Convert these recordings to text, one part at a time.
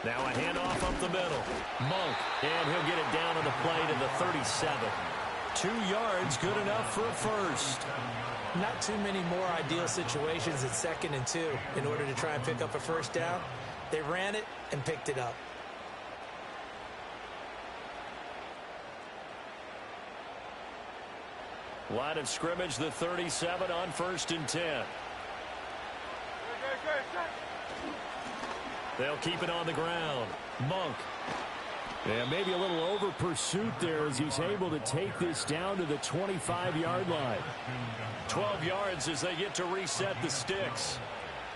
Now a handoff up the middle. Monk, and he'll get it down on the play to the 37. 2 yards, good enough for a first. Not too many more ideal situations at 2nd and 2 in order to try and pick up a first down. They ran it and picked it up. Line of scrimmage, the 37 on 1st and 10. They'll keep it on the ground. Monk. Yeah, maybe a little over pursuit there as he's able to take this down to the 25-yard line. 12 yards as they get to reset the sticks.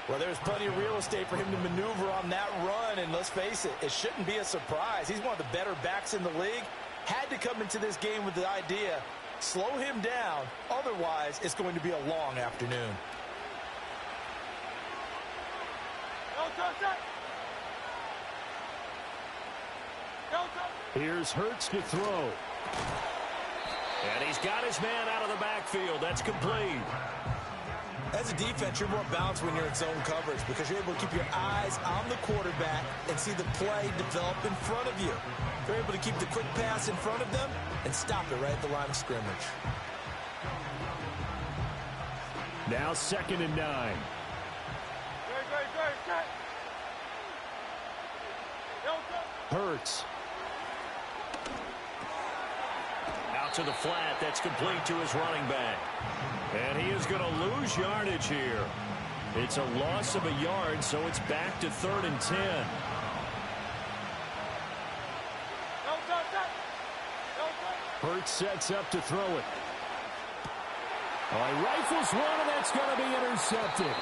Well, there's plenty of real estate for him to maneuver on that run, and let's face it, it shouldn't be a surprise. He's one of the better backs in the league. Had to come into this game with the idea, slow him down, otherwise it's going to be a long afternoon. Here's Hurts to throw. And he's got his man out of the backfield. That's complete. As a defense, you're more balanced when you're in zone coverage because you're able to keep your eyes on the quarterback and see the play develop in front of you. They're able to keep the quick pass in front of them and stop it right at the line of scrimmage. Now 2nd and 9. Hurts. Out to the flat. That's complete to his running back. And he is going to lose yardage here. It's a loss of a yard, so it's back to 3rd and 10. Hurts sets up to throw it. Oh, he rifles one, and that's going to be intercepted.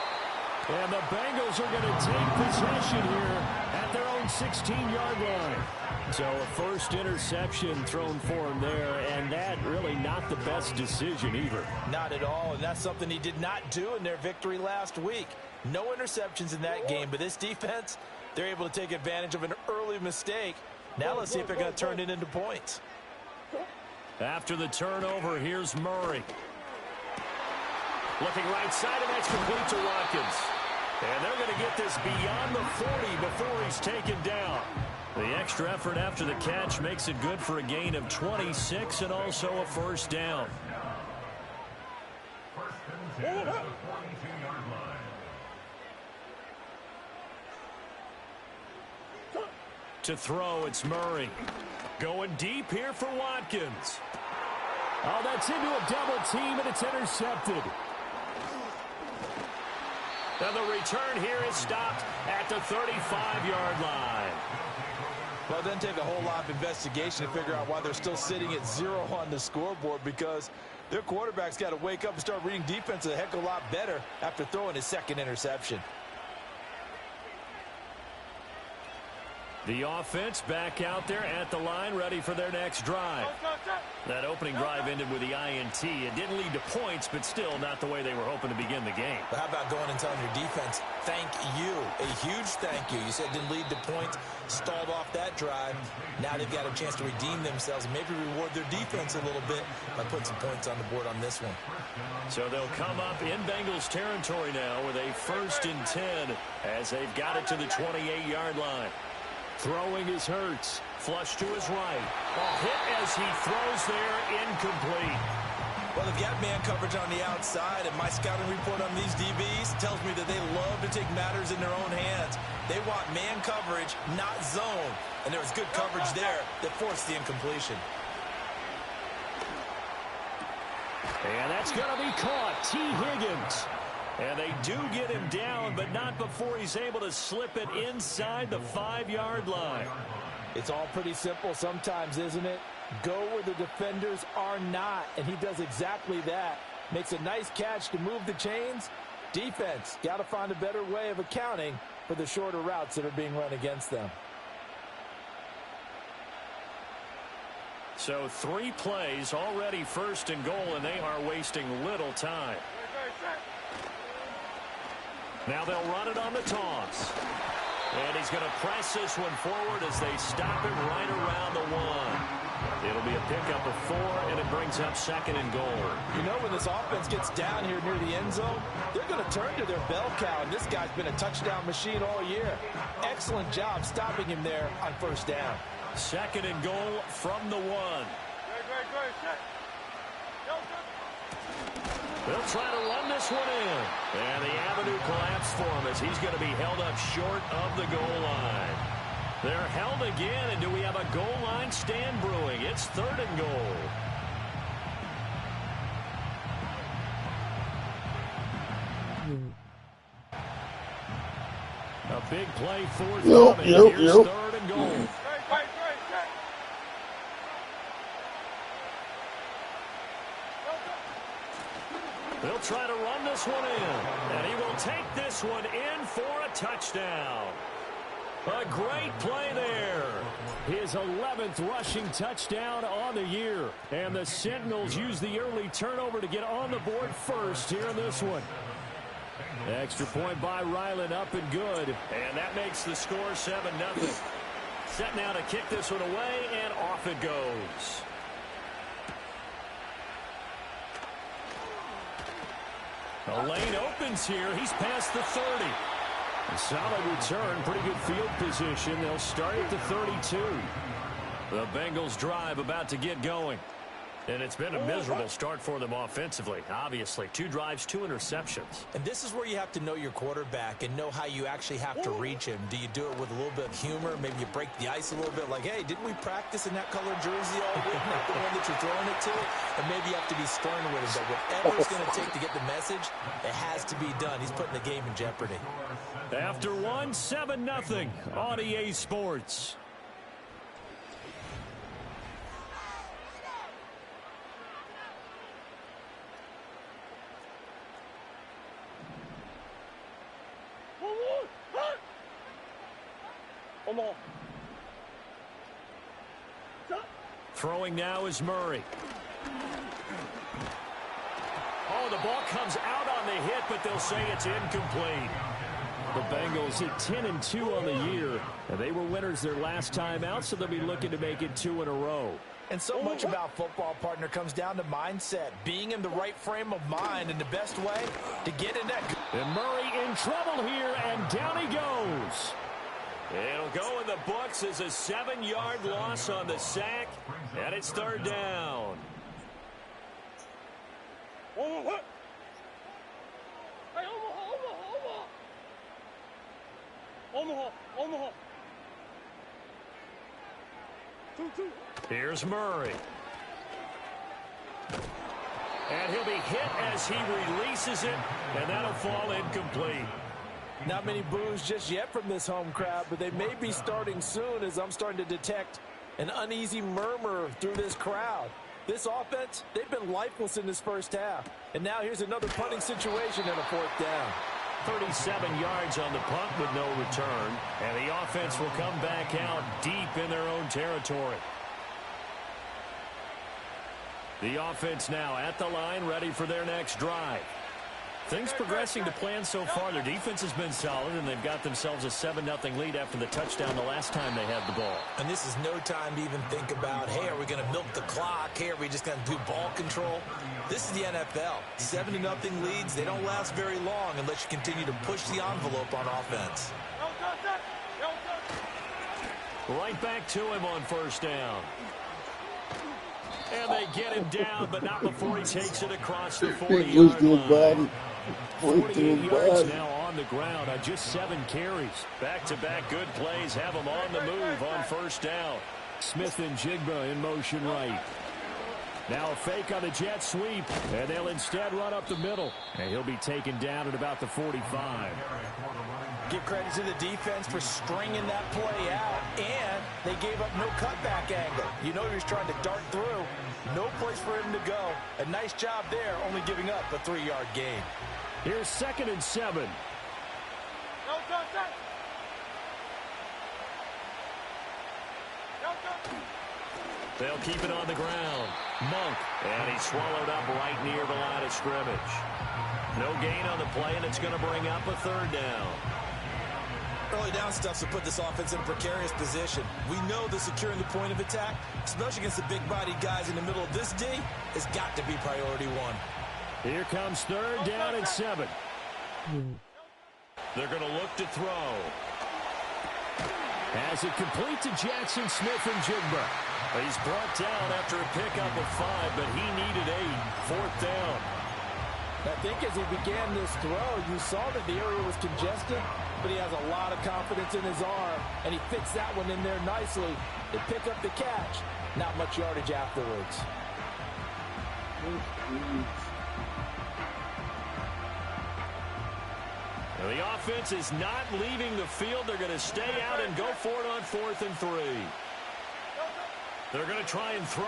And the Bengals are going to take possession here at their own 16-yard line. So a first interception thrown for him there, and that really not the best decision either. Not at all, and that's something he did not do in their victory last week. No interceptions in that game, but this defense, they're able to take advantage of an early mistake. Now let's see if they're going to turn it into points. After the turnover, here's Murray. Looking right side, and that's complete to Watkins. And they're going to get this beyond the 40 before he's taken down. The extra effort after the catch makes it good for a gain of 26 and also a first down. To throw, it's Murray. Going deep here for Watkins. Oh, that's into a double team, and it's intercepted. And the return here is stopped at the 35-yard line. Well, it doesn't take a whole lot of investigation to figure out why they're still sitting at 0 on the scoreboard, because their quarterback's got to wake up and start reading defense a heck of a lot better after throwing his 2nd interception. The offense back out there at the line, ready for their next drive. That opening drive ended with the INT. It didn't lead to points, but still not the way they were hoping to begin the game. But how about going and telling your defense, thank you, a huge thank you. You said it didn't lead to points, stalled off that drive. Now they've got a chance to redeem themselves and maybe reward their defense a little bit by putting some points on the board on this one. So they'll come up in Bengals territory now with a 1st and 10 as they've got it to the 28-yard line. Throwing is Hurts. Flush to his right. A hit as he throws there, incomplete. Well, they've got man coverage on the outside, and my scouting report on these DBs tells me that they love to take matters in their own hands. They want man coverage, not zone. And there was good coverage there that forced the incompletion. And that's going to be caught. T. Higgins. And they do get him down, but not before he's able to slip it inside the 5-yard line. It's all pretty simple sometimes, isn't it? Go where the defenders are not, and he does exactly that. Makes a nice catch to move the chains. Defense, got to find a better way of accounting for the shorter routes that are being run against them. So 3 plays, already 1st and goal, and they are wasting little time. Now they'll run it on the toss. And he's going to press this one forward as they stop it right around the 1. It'll be a pickup of 4, and it brings up 2nd and goal. You know, when this offense gets down here near the end zone, they're going to turn to their bell cow, and this guy's been a touchdown machine all year. Excellent job stopping him there on 1st down. 2nd and goal from the 1. They'll try to run this one in. And the avenue collapsed for him as he's going to be held up short of the goal line. They're held again, and do we have a goal line stand brewing? It's 3rd and goal. A big play for them. Here's 3rd and goal. They'll try to run this one in, and he will take this one in for a touchdown. A great play there. His 11th rushing touchdown on the year. And the Sentinels use the early turnover to get on the board first here in this one. Extra point by Ryland, up and good. And that makes the score 7-0. Set now to kick this one away, and off it goes. A lane opens here. He's past the 30. A solid return, pretty good field position. They'll start at the 32. The Bengals drive about to get going. And it's been a miserable start for them offensively, obviously. 2 drives, 2 interceptions. And this is where you have to know your quarterback and know how you actually have to reach him. Do you do it with a little bit of humor? Maybe you break the ice a little bit, like, hey, didn't we practice in that color jersey all week? Not the one that you're throwing it to. And maybe you have to be stern with him. But whatever it's going to take to get the message, it has to be done. He's putting the game in jeopardy. After 1, 7-0 on EA Sports. Throwing now is Murray. Oh, the ball comes out on the hit, but they'll say it's incomplete. The Bengals hit 10-2 on the year, and they were winners their last time out, so they'll be looking to make it 2 in a row. And so much about football, partner, comes down to mindset, being in the right frame of mind, and the best way to get in that. And Murray in trouble here, and down he goes. It'll go in the books as a 7-yard loss on the sack, and it's 3rd down. Here's Murray. And he'll be hit as he releases it, and that'll fall incomplete. Not many boos just yet from this home crowd, but they may be starting soon as I'm starting to detect an uneasy murmur through this crowd. This offense, they've been lifeless in this first half. And now here's another punting situation and a 4th down. 37 yards on the punt with no return. And the offense will come back out deep in their own territory. The offense now at the line, ready for their next drive. Things progressing to plan so far. Their defense has been solid, and they've got themselves a 7-0 lead after the touchdown the last time they had the ball. And this is no time to even think about, hey, are we going to milk the clock? Hey, are we just going to do ball control? This is the NFL. 7-0 leads, they don't last very long unless you continue to push the envelope on offense. Right back to him on 1st down. And they get him down, but not before he takes it across the 40-yard line. 48 yards now on the ground on just 7 carries. Back-to-back good plays have him on the move on 1st down. Smith and Jigba in motion right. Now a fake on the jet sweep, and they'll instead run up the middle. And he'll be taken down at about the 45. Give credit to the defense for stringing that play out, and they gave up no cutback angle. You know he's trying to dart through. No place for him to go. A nice job there, only giving up a 3-yard gain. Here's 2nd and 7. They'll keep it on the ground. Monk, and he's swallowed up right near the line of scrimmage. No gain on the play, and it's going to bring up a 3rd down. early down stuff to put this offense in a precarious position. We know that securing the point of attack, especially against the big-bodied guys in the middle of this D, has got to be priority one. Here comes third down and 7. They're going to look to throw. As it complete to Jackson Smith and Jigba. He's brought down after a pickup of 5, but he needed 8. Fourth down. I think as he began this throw, you saw that the area was congested, but he has a lot of confidence in his arm, and he fits that one in there nicely. They pick up the catch. Not much yardage afterwards. Now the offense is not leaving the field. They're going to stay out and go for it on 4th and 3. They're going to try and throw.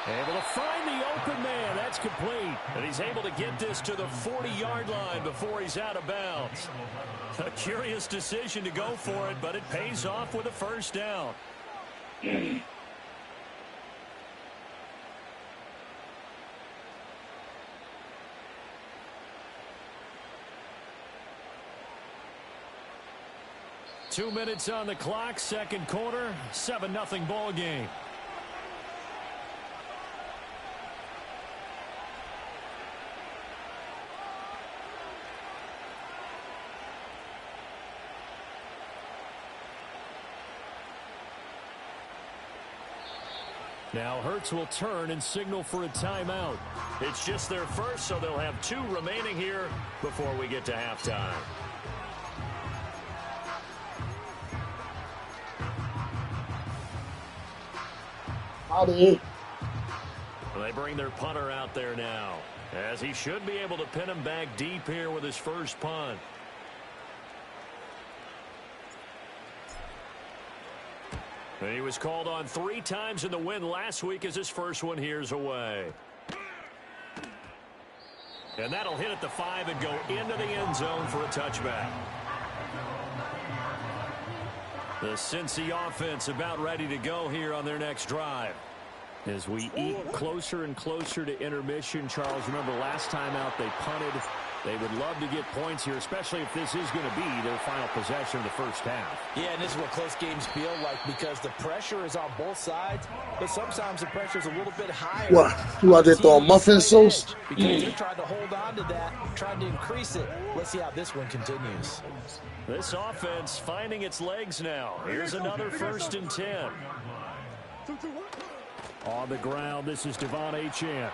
Able to find the open man. That's complete. And he's able to get this to the 40-yard line before he's out of bounds. A curious decision to go for it, but it pays off with a first down. Two minutes on the clock, second quarter, 7-0 ball game. Now Hurts will turn and signal for a timeout. It's just their first, so they'll have 2 remaining here before we get to halftime. Howdy. They bring their punter out there now, as he should be able to pin him back deep here with his first punt. He was called on 3 times in the win last week as his first one here's away. And that'll hit at the 5 and go into the end zone for a touchback. The Cincy offense about ready to go here on their next drive. As we eat closer and closer to intermission, Charles, remember last time out they punted. They would love to get points here, especially if this is going to be their final possession of the first half. Yeah, and this is what close games feel like because the pressure is on both sides, but sometimes the pressure is a little bit higher. What? You out there throwing muffin sauce? Because they're trying to hold on to that, trying to increase it. Let's see how this one continues. This offense finding its legs now. Here's another 1st and 10. On the ground, this is Devon Achane.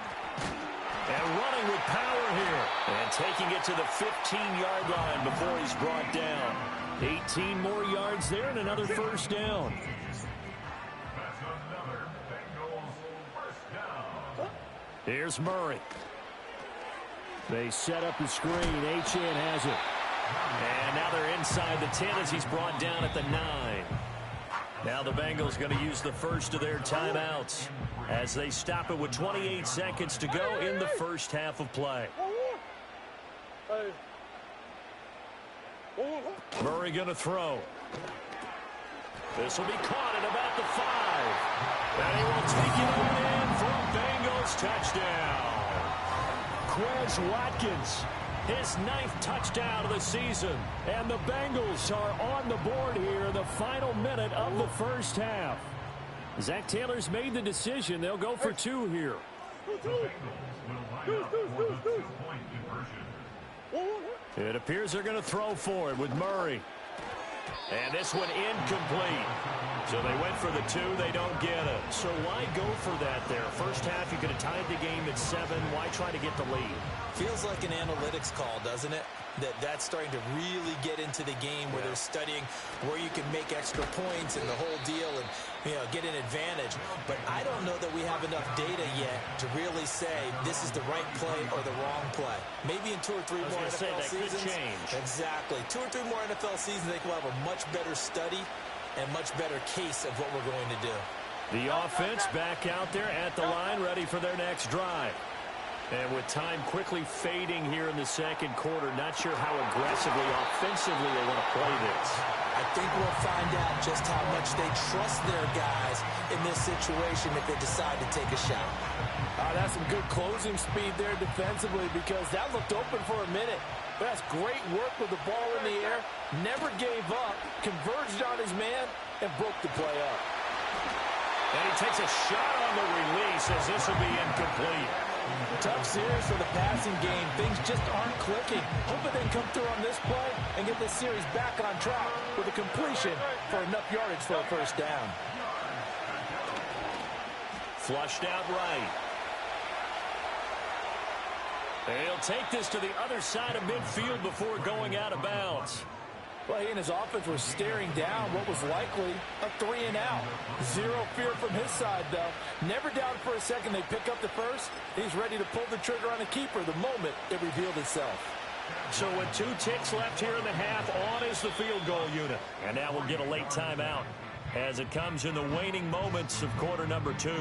And running with power here. And taking it to the 15-yard line before he's brought down. 18 more yards there and another first down. Here's Murray. They set up the screen. Achane has it. And now they're inside the 10 as he's brought down at the 9. Now the Bengals going to use the first of their timeouts as they stop it with 28 seconds to go in the first half of play. Murray going to throw. This will be caught at about the 5. And he will take it in for a Bengals touchdown. Quez Watkins, his 9th touchdown of the season. And the Bengals are on the board here in the final minute of the first half. Zach Taylor's made the decision. They'll go for 2 here. It appears they're going to throw for it with Murray. And this one incomplete. So they went for the 2. They don't get it. So why go for that there? First half, you could have tied the game at 7. Why try to get the lead? Feels like an analytics call, doesn't it? That's starting to really get into the game where they're studying where you can make extra points and the whole deal and, get an advantage. But I don't know that we have enough data yet to really say this is the right play or the wrong play. Maybe in 2 or 3 more NFL seasons. Could change. Exactly. 2 or 3 more NFL seasons, I think we'll have a much better study and much better case of what we're going to do. The offense back out there at the line, ready for their next drive. And with time quickly fading here in the second quarter, not sure how aggressively, offensively they want to play this. I think we'll find out just how much they trust their guys in this situation if they decide to take a shot. That's some good closing speed there defensively because that looked open for a minute. But that's great work with the ball in the air. Never gave up, converged on his man, and broke the play up. And he takes a shot on the release as this will be incomplete. Tough series for the passing game. Things just aren't clicking. Hoping they can come through on this play and get this series back on track with a completion for enough yardage for a first down. Flushed out right. And he'll take this to the other side of midfield before going out of bounds. Well, he and his offense were staring down what was likely a 3-and-out. Zero fear from his side, though. Never doubted for a second they pick up the first. He's ready to pull the trigger on the keeper the moment it revealed itself. So with 2 ticks left here in the half, on is the field goal unit. And now we'll get a late timeout as it comes in the waning moments of quarter number 2.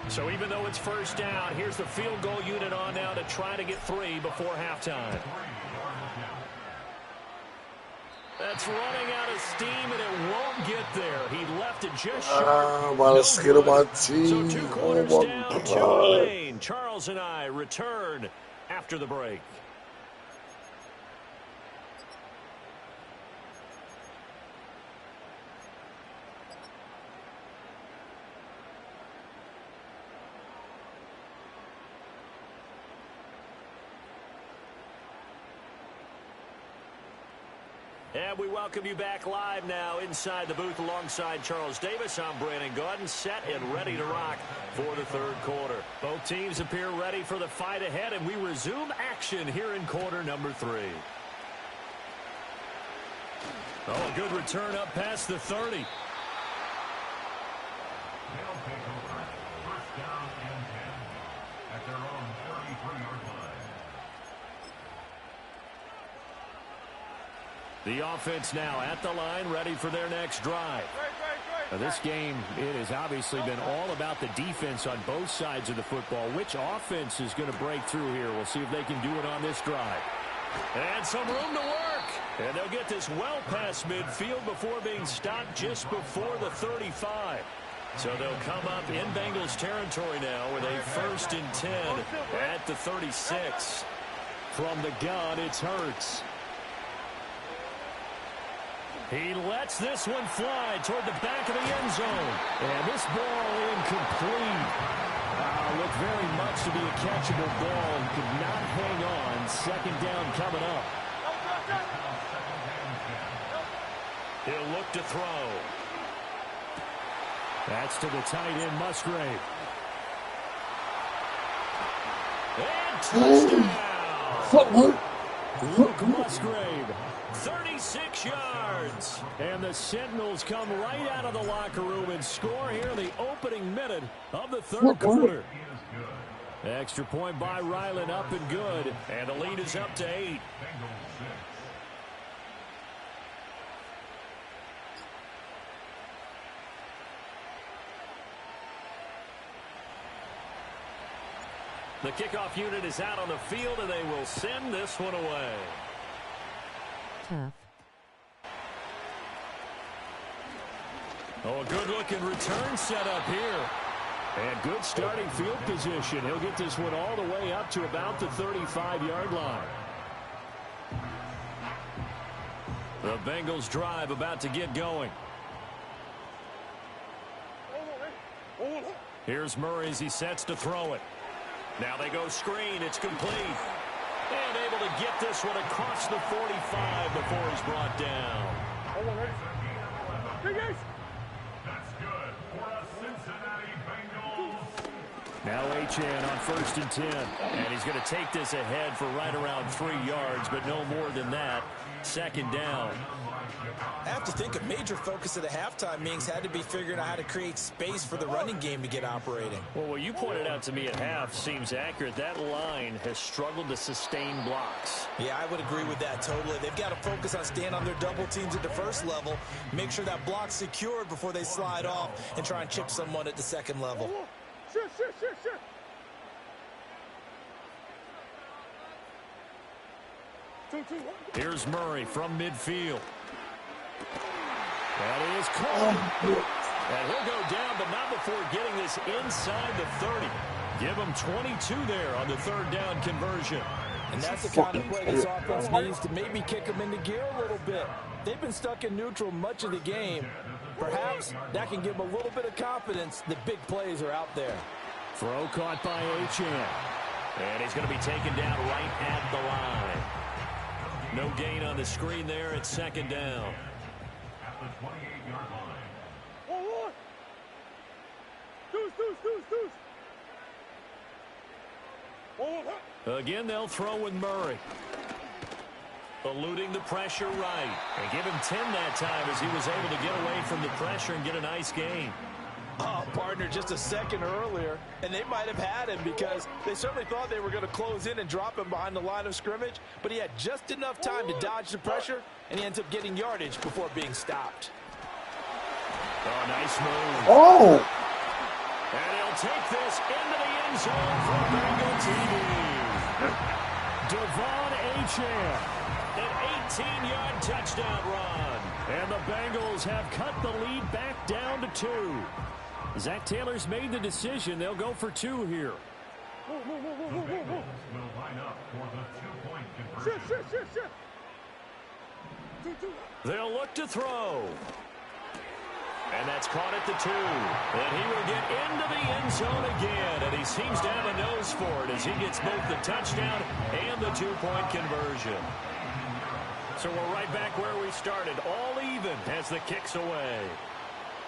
So even though it's first down, here's the field goal unit on now to try to get 3 before halftime. That's running out of steam, and it won't get there. He left it just short. So 2 quarters down, 2 remain. Charles and I return after the break. And we welcome you back live now inside the booth alongside Charles Davis. I'm Brandon Gaudin, set and ready to rock for the third quarter. Both teams appear ready for the fight ahead, and we resume action here in quarter number 3. Oh, a good return up past the 30. The offense now at the line, ready for their next drive. Now this game, it has obviously been all about the defense on both sides of the football. Which offense is going to break through here? We'll see if they can do it on this drive. And some room to work. And they'll get this well past midfield before being stopped just before the 35. So they'll come up in Bengals territory now with a 1st and 10 at the 36. From the gun, it's Hurts. He lets this one fly toward the back of the end zone. And this ball incomplete. Looked very much to be a catchable ball. He could not hang on. 2nd down coming up. He'll look to throw. That's to the tight end, Musgrave. And touchdown! Luke Musgrave. 36 yards. And the Sentinels come right out of the locker room and score here in the opening minute of the third quarter. Extra point by Ryland, up and good. And the lead is up to 8. The kickoff unit is out on the field, and they will send this one away. Tough. Oh, a good-looking return set up here. And good starting field position. He'll get this one all the way up to about the 35-yard line. The Bengals drive about to get going. Here's Murray as he sets to throw it. Now they go screen. It's complete. And able to get this one across the 45 before he's brought down. That's good for a Cincinnati Bengals. Now Achane on 1st and 10. And he's going to take this ahead for right around 3 yards, but no more than that. 2nd down. I have to think a major focus of the halftime meetings had to be figuring out how to create space for the running game to get operating. Well, what you pointed out to me at half seems accurate. That line has struggled to sustain blocks. Yeah, I would agree with that totally. They've got to focus on staying on their double teams at the first level, make sure that block's secured before they slide off and try and chip someone at the second level. Here's Murray from midfield. That is caught. And he'll go down, but not before getting this inside the 30. Give him 22 there on the third down conversion. And that's the kind of play this offense needs to maybe kick them into gear a little bit. They've been stuck in neutral much of the game. Perhaps that can give them a little bit of confidence that big plays are out there. Throw caught by Achane. And he's going to be taken down right at the line. No gain on the screen there. It's second down. At the 28-yard line. Again, they'll throw with Murray. Eluding the pressure right. And give him 10 that time as he was able to get away from the pressure and get a nice gain. Oh, partner, just a second earlier, and they might have had him because they certainly thought they were going to close in and drop him behind the line of scrimmage, but he had just enough time to dodge the pressure, and he ends up getting yardage before being stopped. Oh, nice move. Oh! And he'll take this into the end zone for a Bengal TD. Devon Achane. An 18-yard touchdown run. And the Bengals have cut the lead back down to 2. Zach Taylor's made the decision. They'll go for 2 here. The Bengals will line up for the 2-point conversion. They'll look to throw. And that's caught at the 2. And he will get into the end zone again. And he seems to have a nose for it as he gets both the touchdown and the 2-point conversion. So we're right back where we started. All even as the kick's away.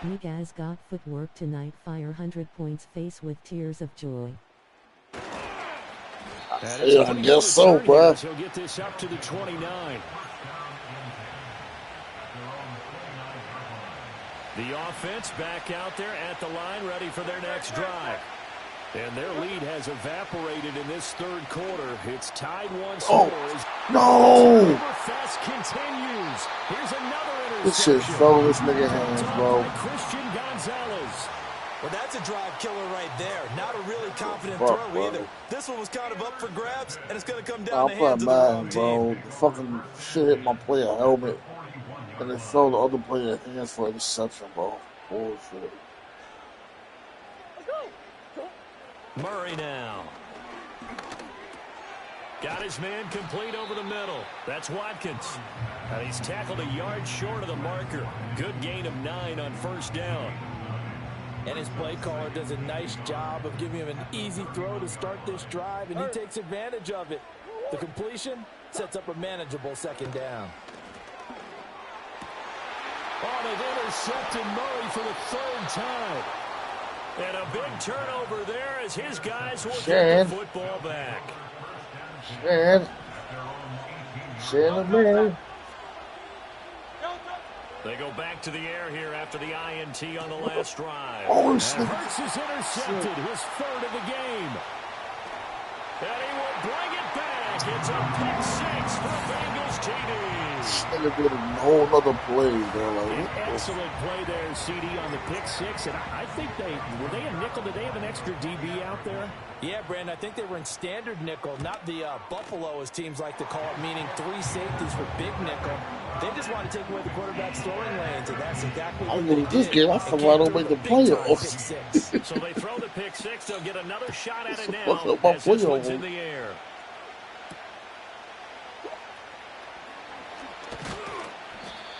You guys got footwork tonight. Fire 100 points face with tears of joy. I guess so, bro. He'll get this up to the 29. The offense back out there at the line, ready for their next drive. And their lead has evaporated in this third quarter. It's tied 1 score. No! Fest continues. Here's another interception. This shit fell in this nigga hands, bro. Christian Gonzalez. Well, that's a drive killer right there. Not a really confident Fuck, throw either. bro. This one was kind of up for grabs, and it's going to come down I'm the hands playing of the wrong mad, team. bro. Fucking shit hit my player helmet. And it fell the other player's hands for interception, bro. Bullshit. Murray now. Got his man complete over the middle. That's Watkins. And he's tackled a yard short of the marker. Good gain of 9 on first down. And his play caller does a nice job of giving him an easy throw to start this drive, and he takes advantage of it. The completion sets up a manageable second down. Oh, they've intercepted Murray for the 3rd time. And a big turnover there as his guys will Shad. get the football back. Shad man. They go back to the air here after the INT on the last drive. Oh, And shit. Hurts is intercepted, his 3rd of the game. And he will bring it back. It's a pick 6 for Bengals TD. Nigga did a whole nother play, bro. Like, An what the excellent play there, CD, on the pick 6. And I think were they a nickel? Did they have an extra DB out there? Yeah, Brandon, I think they were in standard nickel, not the Buffalo, as teams like to call it, meaning 3 safeties for big nickel. They just want to take away the quarterback's throwing lanes, and that's exactly what they this did. game, I And feel came like I don't through make the with a big-time playoffs. pick 6. So they throw the pick 6. They'll get another shot at it Fuck now up my as this one's playoff. in the air.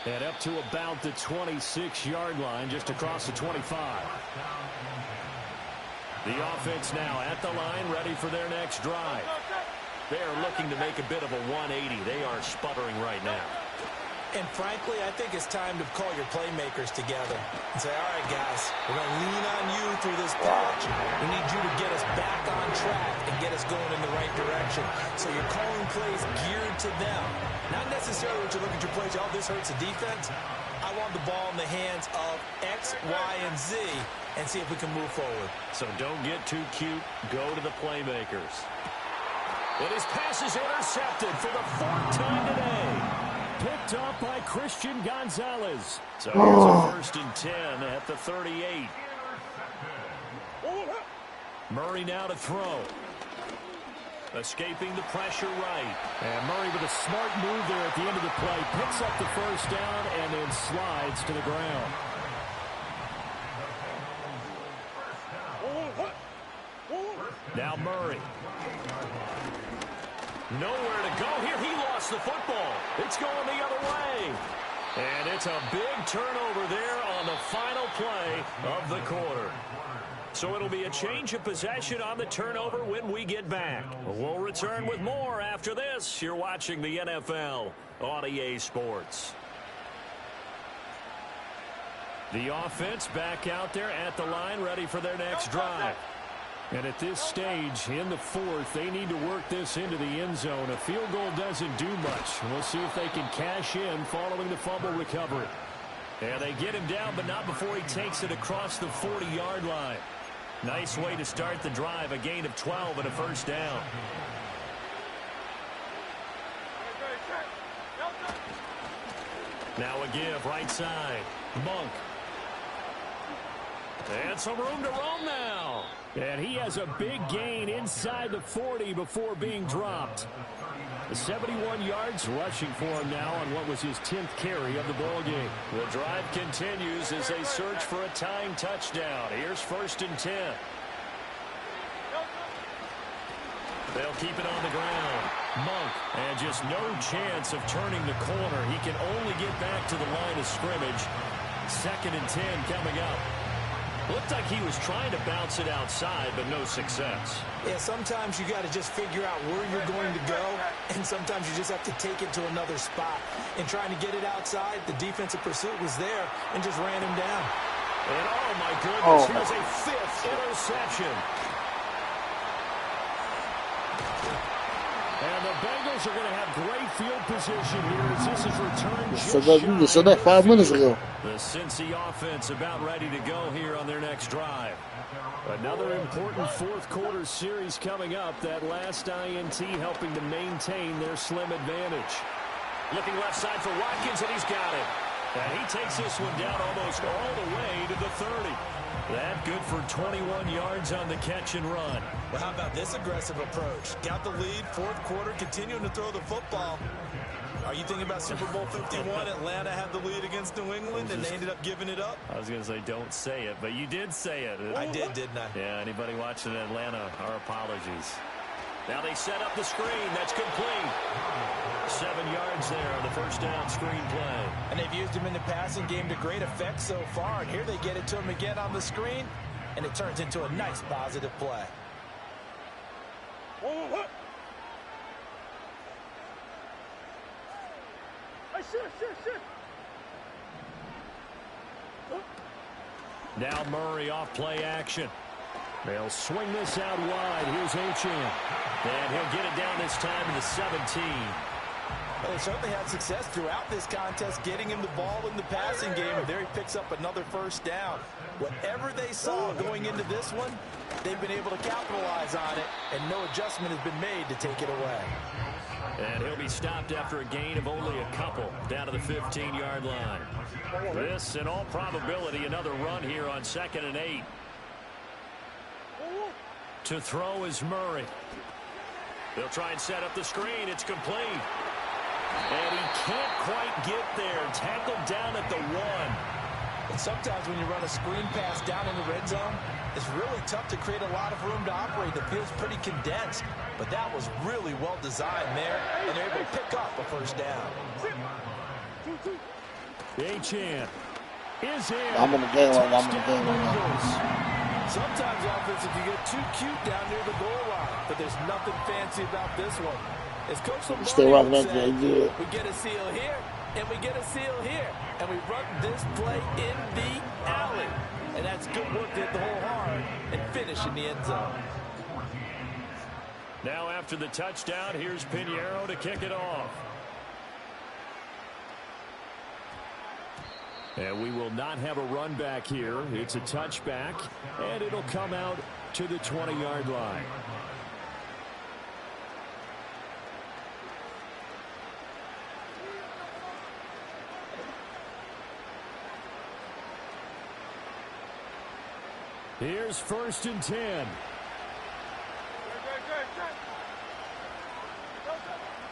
And up to about the 26-yard line, just across the 25. The offense now at the line, ready for their next drive. They are looking to make a bit of a 180. They are sputtering right now. And frankly, I think it's time to call your playmakers together and say, all right, guys, we're going to lean on you through this patch. We need you to get us back on track and get us going in the right direction. So you're calling plays geared to them. Not necessarily what you look at your plays, oh, this hurts the defense. I want the ball in the hands of X, Y, and Z and see if we can move forward. So don't get too cute. Go to the playmakers. And his pass is intercepted for the 4th time today. Picked up by Christian Gonzalez. So here's a 1st and 10 at the 38. Murray now to throw. Escaping the pressure right. And Murray with a smart move there at the end of the play. Picks up the first down and then slides to the ground. Now Murray. Nowhere to go here. He lost the football. It's going the other way. And it's a big turnover there on the final play of the quarter. So it'll be a change of possession on the turnover when we get back. We'll return with more after this. You're watching the NFL on EA Sports. The offense back out there at the line, ready for their next drive. And at this stage, in the fourth, they need to work this into the end zone. A field goal doesn't do much. We'll see if they can cash in following the fumble recovery. And they get him down, but not before he takes it across the 40-yard line. Nice way to start the drive, a gain of 12 and a first down. Now a give, right side. Monk. And some room to roam now. And he has a big gain inside the 40 before being dropped. 71 yards rushing for him now on what was his 10th carry of the ball game. The drive continues as they search for a tying touchdown. Here's 1st and 10. They'll keep it on the ground. Monk, and just no chance of turning the corner. He can only get back to the line of scrimmage. 2nd and 10 coming up. Looked like he was trying to bounce it outside, but no success. Yeah, sometimes you got to just figure out where you're going to go, and sometimes you just have to take it to another spot. And trying to get it outside, the defensive pursuit was there and just ran him down. And oh my goodness, here's a 5th interception. And the Bengals are going to have great field position here as this is returned You said that 5 minutes ago. The Cincy offense about ready to go here on their next drive. Another important fourth quarter series coming up. That last INT helping to maintain their slim advantage. Looking left side for Watkins, and he's got it. And he takes this one down almost all the way to the 30. That good for 21 yards on the catch and run. Well, how about this aggressive approach? Got the lead, fourth quarter, continuing to throw the football. Are you thinking about Super Bowl 51? Atlanta had the lead against New England, and they ended up giving it up? I was going to say, don't say it, but you did say it. I did, didn't I? Yeah, anybody watching Atlanta, our apologies. Now they set up the screen. That's complete. 7 yards there on the first down screen play. And they've used him in the passing game to great effect so far. And here they get it to him again on the screen, and it turns into a nice positive play. Now Murray off play action. They'll swing this out wide. Here's Achane. And he'll get it down this time to the 17. Well, they certainly had success throughout this contest, getting him the ball in the passing game, and there he picks up another first down. Whatever they saw going into this one, they've been able to capitalize on it, and no adjustment has been made to take it away. And he'll be stopped after a gain of only a couple, down to the 15-yard line. This, in all probability, another run here on 2nd and 8. To throw is Murray. They'll try and set up the screen. It's complete. And he can't quite get there. Tackled down at the 1. And sometimes when you run a screen pass down in the red zone, it's really tough to create a lot of room to operate. The field's pretty condensed, but that was really well designed there, and they're able to pick up a first down. Achane is in. I'm in the game right now. Sometimes offense, if you get too cute down near the goal line, but there's nothing fancy about this one. As Coach Lombardi would say, we get a seal here, and we get a seal here, and we run this play in the alley. And that's good work to hit the hole hard and finish in the end zone. Now after the touchdown, here's Pinheiro to kick it off. And we will not have a run back here. It's a touchback, and it'll come out to the 20-yard line. Here's 1st and 10.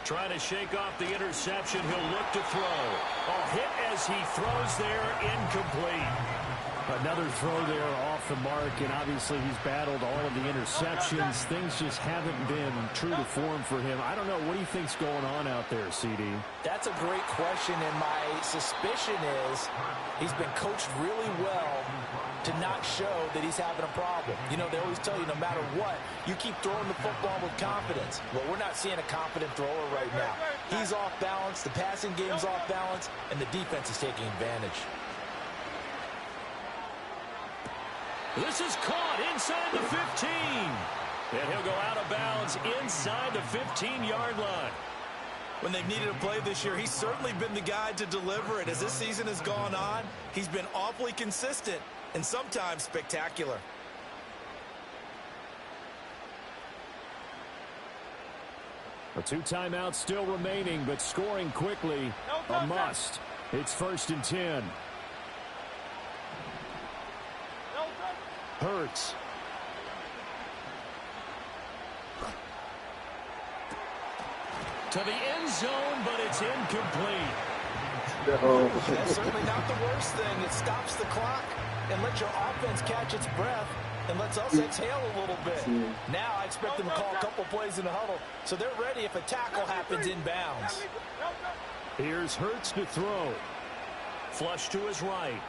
Trying to shake off the interception. He'll look to throw. A hit as he throws there, incomplete. Another throw there off the mark, and obviously he's battled all of the interceptions. Things just haven't been true to form for him. I don't know. What do you think's going on out there, CD? That's a great question, and my suspicion is he's been coached really well to not show that he's having a problem. You know, they always tell you no matter what, you keep throwing the football with confidence. Well, we're not seeing a confident thrower right now. He's off balance, the passing game's off balance, and the defense is taking advantage. This is caught inside the 15. And he'll go out of bounds inside the 15-yard line. When they've needed a play this year, he's certainly been the guy to deliver it. As this season has gone on, he's been awfully consistent and sometimes spectacular. A 2 timeouts still remaining, but scoring quickly a must. It's 1st and 10. Hurts. To the end zone, but it's incomplete. That's certainly not the worst thing. It stops the clock and lets your offense catch its breath and lets us exhale a little bit. Now I expect them to call a couple plays in the huddle, so they're ready if a tackle happens inbounds. Here's Hurts to throw. Flush to his right.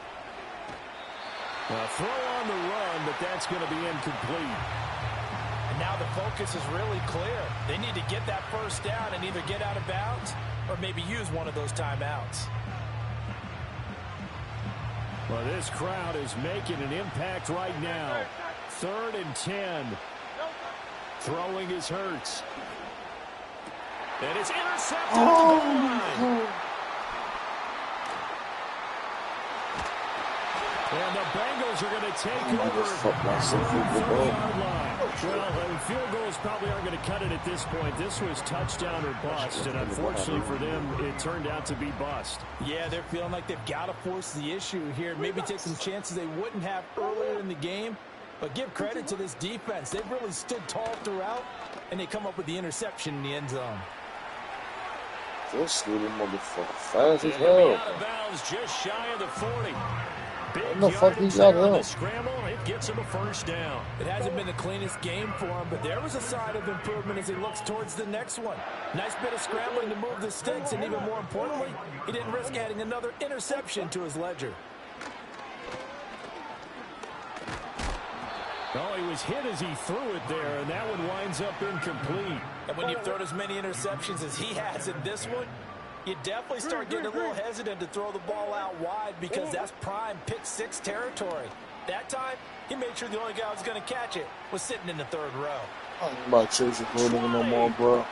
A throw on the run, but that's going to be incomplete. And now the focus is really clear. They need to get that first down and either get out of bounds or maybe use one of those timeouts. Well, this crowd is making an impact right now. 3rd and 10. Throwing is Hurts. And it's intercepted at the goal line. And the Bengals are going to take over the 30-yard line. Well, field goals probably aren't going to cut it at this point. This was touchdown or bust, and unfortunately for them, it turned out to be bust. Yeah, they're feeling like they've got to force the issue here. Maybe take some chances they wouldn't have earlier in the game. But give credit to this defense. They've really stood tall throughout, and they come up with the interception in the end zone. This little motherfucker fast as He'll be hell. out of bounds just shy of the 40. Big What the fuck he yardage got there on the up? scramble. It gets him a first down. It hasn't been the cleanest game for him, but there was a sign of improvement as he looks towards the next one. Nice bit of scrambling to move the sticks, and even more importantly, he didn't risk adding another interception to his ledger. Oh, he was hit as he threw it there, and that one winds up incomplete. And when you've thrown as many interceptions as he has in this one, you definitely start getting a little hesitant to throw the ball out wide because that's prime pick-6 territory. That time, he made sure the only guy who was going to catch it was sitting in the 3rd row. I ain't about chasing for a nigga no more, bro.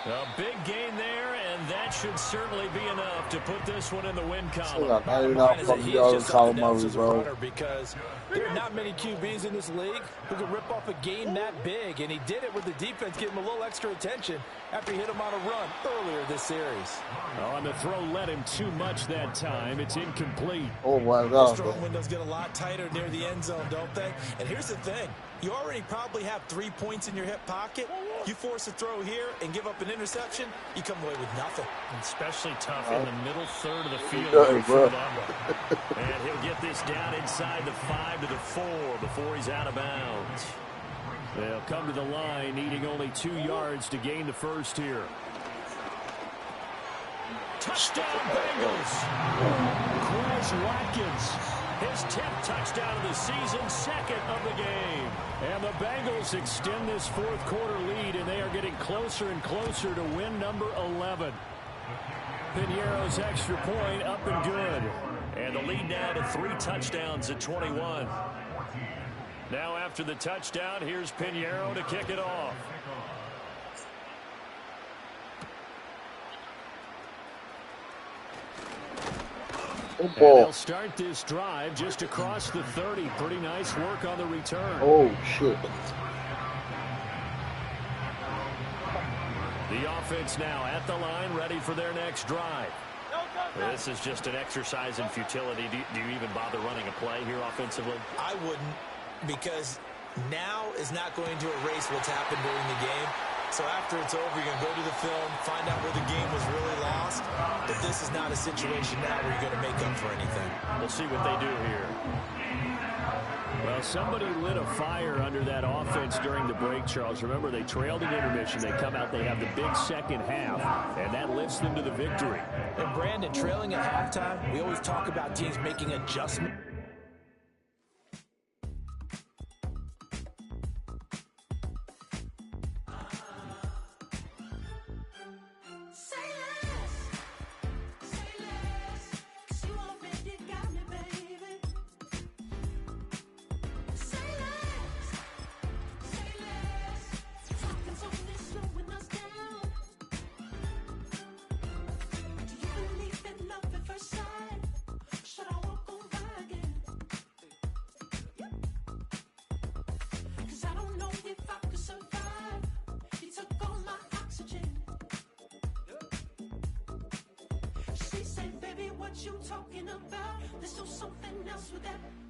A big gain there, and that should certainly be enough to put this one in the win Still column. got Bottom 99 line is that fucking he is yards just in Kyler something else Murray, as a bro. runner because there are not many QBs in this league who can rip off a game that big, and he did it with the defense giving him a little extra attention after he hit him on a run earlier this series. Oh, and the throw led him too much that time. It's incomplete. Oh my The God, strong bro. windows get a lot tighter near the end zone, don't they? And here's the thing. You already probably have 3 points in your hip pocket. You force a throw here and give up an interception, you come away with nothing. Especially tough in the middle third of the field. Yeah, Right bro. for that one. And he'll get this down inside the 5 to the 4 before he's out of bounds. They'll come to the line, needing only 2 yards to gain the first here. Touchdown, Bengals. Quez Watkins. His 10th touchdown of the season, 2nd of the game. And the Bengals extend this 4th quarter lead, and they are getting closer and closer to win number 11. Piñeiro's extra point up and good. And the lead now to 3 touchdowns at 21. Now after the touchdown, here's Piñeiro to kick it off. Good And ball. they'll start this drive just across the 30. Pretty nice work on the return. Oh, shit. The offense now at the line, ready for their next drive. This is just an exercise in futility. Do you even bother running a play here offensively? I wouldn't, because now is not going to erase what's happened during the game. So after it's over, you're going to go to the film, find out where the game was really lost. But this is not a situation now where you're going to make up for anything. We'll see what they do here. Well, somebody lit a fire under that offense during the break, Charles. Remember, they trailed in intermission. They come out, they have the big second half, and that lifts them to the victory. And Brandon, trailing at halftime, we always talk about teams making adjustments. You talking about? There's still something else with that.